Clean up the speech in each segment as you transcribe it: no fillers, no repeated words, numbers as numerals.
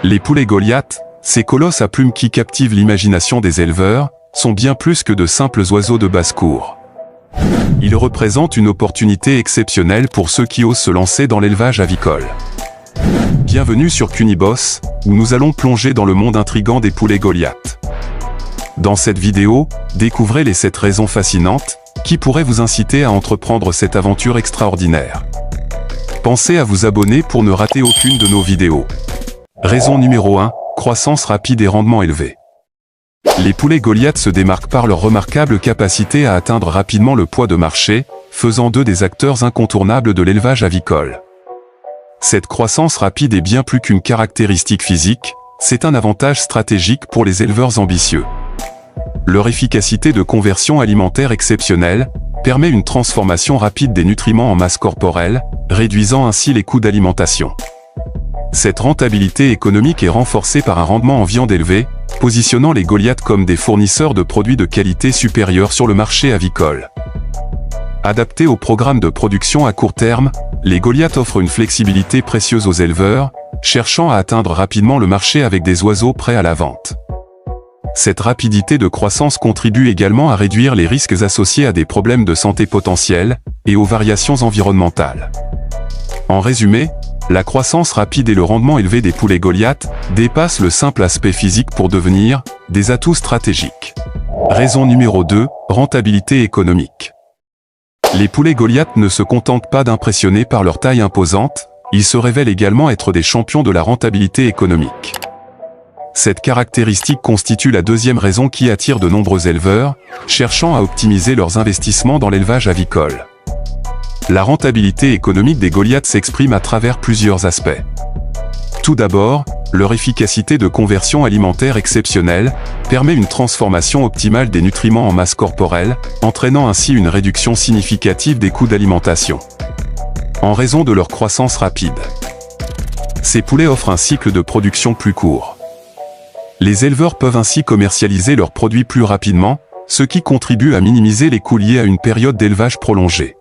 Les poulets Goliath, ces colosses à plumes qui captivent l'imagination des éleveurs, sont bien plus que de simples oiseaux de basse-cour. Ils représentent une opportunité exceptionnelle pour ceux qui osent se lancer dans l'élevage avicole. Bienvenue sur Cuniboss, où nous allons plonger dans le monde intrigant des poulets Goliath. Dans cette vidéo, découvrez les 7 raisons fascinantes qui pourraient vous inciter à entreprendre cette aventure extraordinaire. Pensez à vous abonner pour ne rater aucune de nos vidéos. Raison numéro 1, croissance rapide et rendement élevé. Les poulets Goliath se démarquent par leur remarquable capacité à atteindre rapidement le poids de marché, faisant d'eux des acteurs incontournables de l'élevage avicole. Cette croissance rapide est bien plus qu'une caractéristique physique, c'est un avantage stratégique pour les éleveurs ambitieux. Leur efficacité de conversion alimentaire exceptionnelle permet une transformation rapide des nutriments en masse corporelle, réduisant ainsi les coûts d'alimentation. Cette rentabilité économique est renforcée par un rendement en viande élevé, positionnant les Goliath comme des fournisseurs de produits de qualité supérieure sur le marché avicole. Adaptés au programme de production à court terme, les Goliath offrent une flexibilité précieuse aux éleveurs, cherchant à atteindre rapidement le marché avec des oiseaux prêts à la vente. Cette rapidité de croissance contribue également à réduire les risques associés à des problèmes de santé potentiels et aux variations environnementales. En résumé, la croissance rapide et le rendement élevé des poulets Goliath dépassent le simple aspect physique pour devenir des atouts stratégiques. Raison numéro 2, rentabilité économique. Les poulets Goliath ne se contentent pas d'impressionner par leur taille imposante, ils se révèlent également être des champions de la rentabilité économique. Cette caractéristique constitue la deuxième raison qui attire de nombreux éleveurs, cherchant à optimiser leurs investissements dans l'élevage avicole. La rentabilité économique des Goliath s'exprime à travers plusieurs aspects. Tout d'abord, leur efficacité de conversion alimentaire exceptionnelle permet une transformation optimale des nutriments en masse corporelle, entraînant ainsi une réduction significative des coûts d'alimentation. En raison de leur croissance rapide, ces poulets offrent un cycle de production plus court. Les éleveurs peuvent ainsi commercialiser leurs produits plus rapidement, ce qui contribue à minimiser les coûts liés à une période d'élevage prolongée.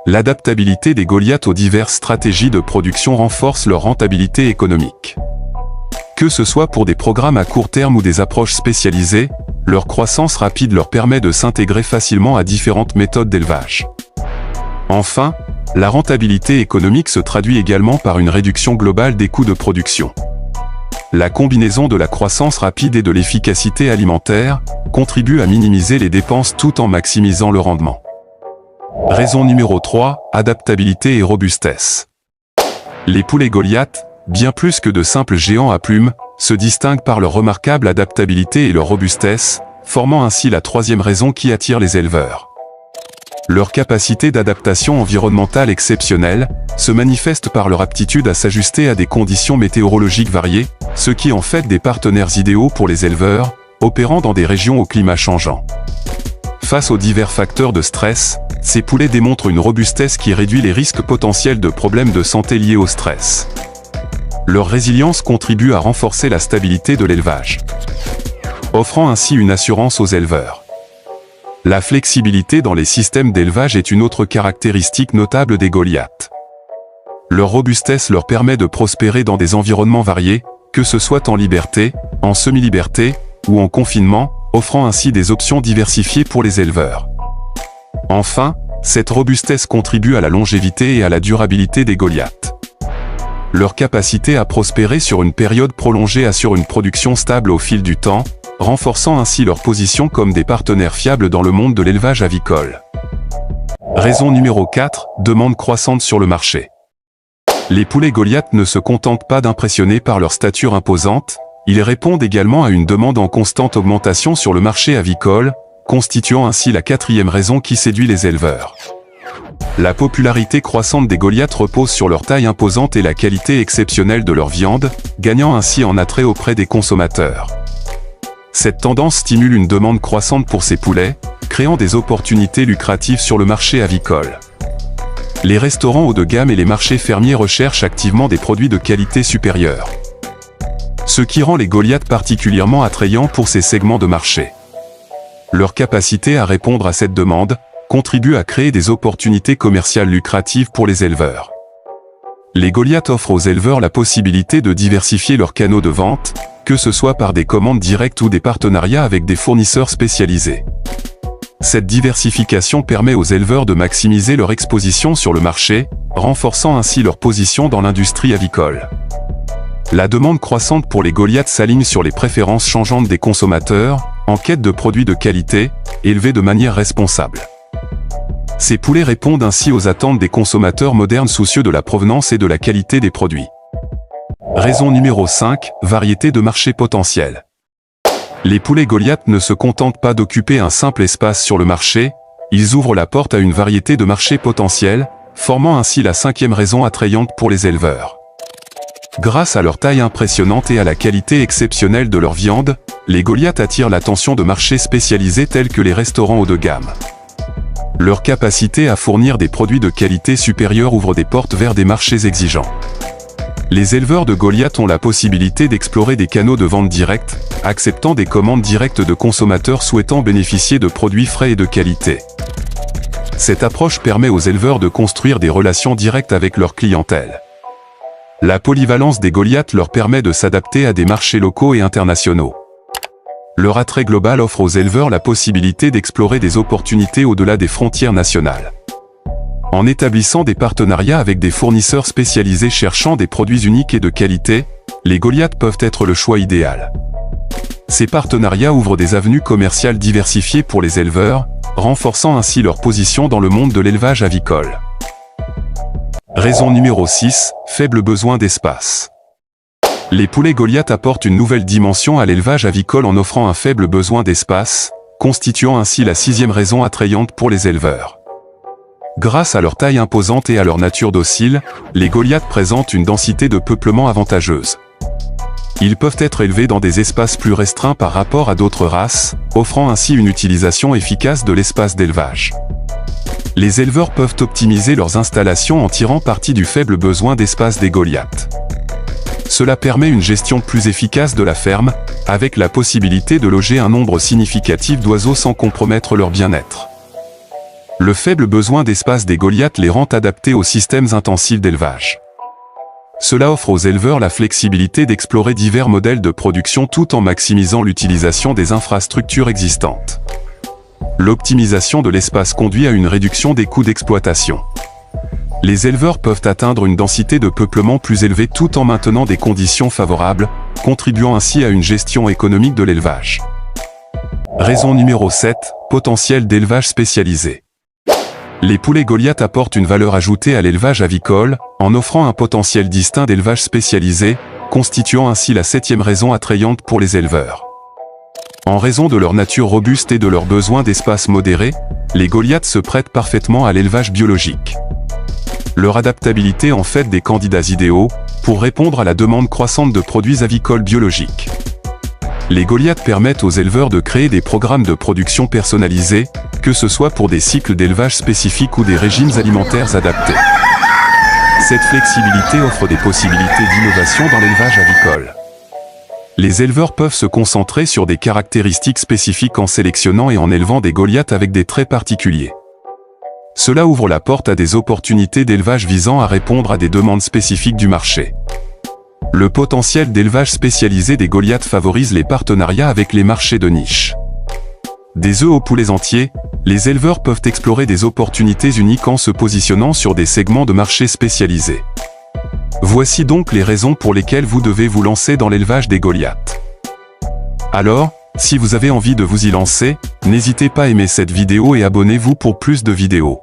L'adaptabilité des Goliath aux diverses stratégies de production renforce leur rentabilité économique. Que ce soit pour des programmes à court terme ou des approches spécialisées, leur croissance rapide leur permet de s'intégrer facilement à différentes méthodes d'élevage. Enfin, la rentabilité économique se traduit également par une réduction globale des coûts de production. La combinaison de la croissance rapide et de l'efficacité alimentaire contribue à minimiser les dépenses tout en maximisant le rendement. Raison numéro 3, adaptabilité et robustesse. Les poulets Goliath, bien plus que de simples géants à plumes, se distinguent par leur remarquable adaptabilité et leur robustesse, formant ainsi la troisième raison qui attire les éleveurs. Leur capacité d'adaptation environnementale exceptionnelle se manifeste par leur aptitude à s'ajuster à des conditions météorologiques variées, ce qui en fait des partenaires idéaux pour les éleveurs, opérant dans des régions au climat changeant. Face aux divers facteurs de stress, ces poulets démontrent une robustesse qui réduit les risques potentiels de problèmes de santé liés au stress. Leur résilience contribue à renforcer la stabilité de l'élevage, offrant ainsi une assurance aux éleveurs. La flexibilité dans les systèmes d'élevage est une autre caractéristique notable des Goliath. Leur robustesse leur permet de prospérer dans des environnements variés, que ce soit en liberté, en semi-liberté ou en confinement, offrant ainsi des options diversifiées pour les éleveurs. Enfin, cette robustesse contribue à la longévité et à la durabilité des Goliath. Leur capacité à prospérer sur une période prolongée assure une production stable au fil du temps, renforçant ainsi leur position comme des partenaires fiables dans le monde de l'élevage avicole. Raison numéro 4, demande croissante sur le marché. Les poulets Goliath ne se contentent pas d'impressionner par leur stature imposante, ils répondent également à une demande en constante augmentation sur le marché avicole, constituant ainsi la quatrième raison qui séduit les éleveurs. La popularité croissante des Goliath repose sur leur taille imposante et la qualité exceptionnelle de leur viande, gagnant ainsi en attrait auprès des consommateurs. Cette tendance stimule une demande croissante pour ces poulets, créant des opportunités lucratives sur le marché avicole. Les restaurants haut de gamme et les marchés fermiers recherchent activement des produits de qualité supérieure, ce qui rend les Goliath particulièrement attrayants pour ces segments de marché. Leur capacité à répondre à cette demande contribue à créer des opportunités commerciales lucratives pour les éleveurs. les Goliath offrent aux éleveurs la possibilité de diversifier leurs canaux de vente, que ce soit par des commandes directes ou des partenariats avec des fournisseurs spécialisés. Cette diversification permet aux éleveurs de maximiser leur exposition sur le marché, renforçant ainsi leur position dans l'industrie avicole. La demande croissante pour les Goliath s'aligne sur les préférences changeantes des consommateurs, en quête de produits de qualité, élevés de manière responsable. Ces poulets répondent ainsi aux attentes des consommateurs modernes soucieux de la provenance et de la qualité des produits. Raison numéro 5, variété de marché potentiel. Les poulets Goliath ne se contentent pas d'occuper un simple espace sur le marché, ils ouvrent la porte à une variété de marchés potentiels, formant ainsi la 5e raison attrayante pour les éleveurs. Grâce à leur taille impressionnante et à la qualité exceptionnelle de leur viande, les Goliath attirent l'attention de marchés spécialisés tels que les restaurants haut de gamme. Leur capacité à fournir des produits de qualité supérieure ouvre des portes vers des marchés exigeants. Les éleveurs de Goliath ont la possibilité d'explorer des canaux de vente directs, acceptant des commandes directes de consommateurs souhaitant bénéficier de produits frais et de qualité. Cette approche permet aux éleveurs de construire des relations directes avec leur clientèle. La polyvalence des Goliath leur permet de s'adapter à des marchés locaux et internationaux. Leur attrait global offre aux éleveurs la possibilité d'explorer des opportunités au-delà des frontières nationales. En établissant des partenariats avec des fournisseurs spécialisés cherchant des produits uniques et de qualité, les Goliath peuvent être le choix idéal. Ces partenariats ouvrent des avenues commerciales diversifiées pour les éleveurs, renforçant ainsi leur position dans le monde de l'élevage avicole. Raison numéro 6, faible besoin d'espace. Les poulets Goliath apportent une nouvelle dimension à l'élevage avicole en offrant un faible besoin d'espace, constituant ainsi la 6e raison attrayante pour les éleveurs. Grâce à leur taille imposante et à leur nature docile, les Goliath présentent une densité de peuplement avantageuse. Ils peuvent être élevés dans des espaces plus restreints par rapport à d'autres races, offrant ainsi une utilisation efficace de l'espace d'élevage. Les éleveurs peuvent optimiser leurs installations en tirant parti du faible besoin d'espace des Goliath. Cela permet une gestion plus efficace de la ferme, avec la possibilité de loger un nombre significatif d'oiseaux sans compromettre leur bien-être. Le faible besoin d'espace des Goliath les rend adaptés aux systèmes intensifs d'élevage. Cela offre aux éleveurs la flexibilité d'explorer divers modèles de production tout en maximisant l'utilisation des infrastructures existantes. L'optimisation de l'espace conduit à une réduction des coûts d'exploitation. Les éleveurs peuvent atteindre une densité de peuplement plus élevée tout en maintenant des conditions favorables, contribuant ainsi à une gestion économique de l'élevage. Raison numéro 7, potentiel d'élevage spécialisé. Les poulets Goliath apportent une valeur ajoutée à l'élevage avicole, en offrant un potentiel distinct d'élevage spécialisé, constituant ainsi la 7e raison attrayante pour les éleveurs. En raison de leur nature robuste et de leurs besoins d'espace modéré, les Goliath se prêtent parfaitement à l'élevage biologique. Leur adaptabilité en fait des candidats idéaux pour répondre à la demande croissante de produits avicoles biologiques. Les Goliath permettent aux éleveurs de créer des programmes de production personnalisés, que ce soit pour des cycles d'élevage spécifiques ou des régimes alimentaires adaptés. Cette flexibilité offre des possibilités d'innovation dans l'élevage avicole. Les éleveurs peuvent se concentrer sur des caractéristiques spécifiques en sélectionnant et en élevant des Goliath avec des traits particuliers. Cela ouvre la porte à des opportunités d'élevage visant à répondre à des demandes spécifiques du marché. Le potentiel d'élevage spécialisé des Goliath favorise les partenariats avec les marchés de niche. Des œufs aux poulets entiers, les éleveurs peuvent explorer des opportunités uniques en se positionnant sur des segments de marché spécialisés. Voici donc les raisons pour lesquelles vous devez vous lancer dans l'élevage des Goliath. Alors, si vous avez envie de vous y lancer, n'hésitez pas à aimer cette vidéo et abonnez-vous pour plus de vidéos.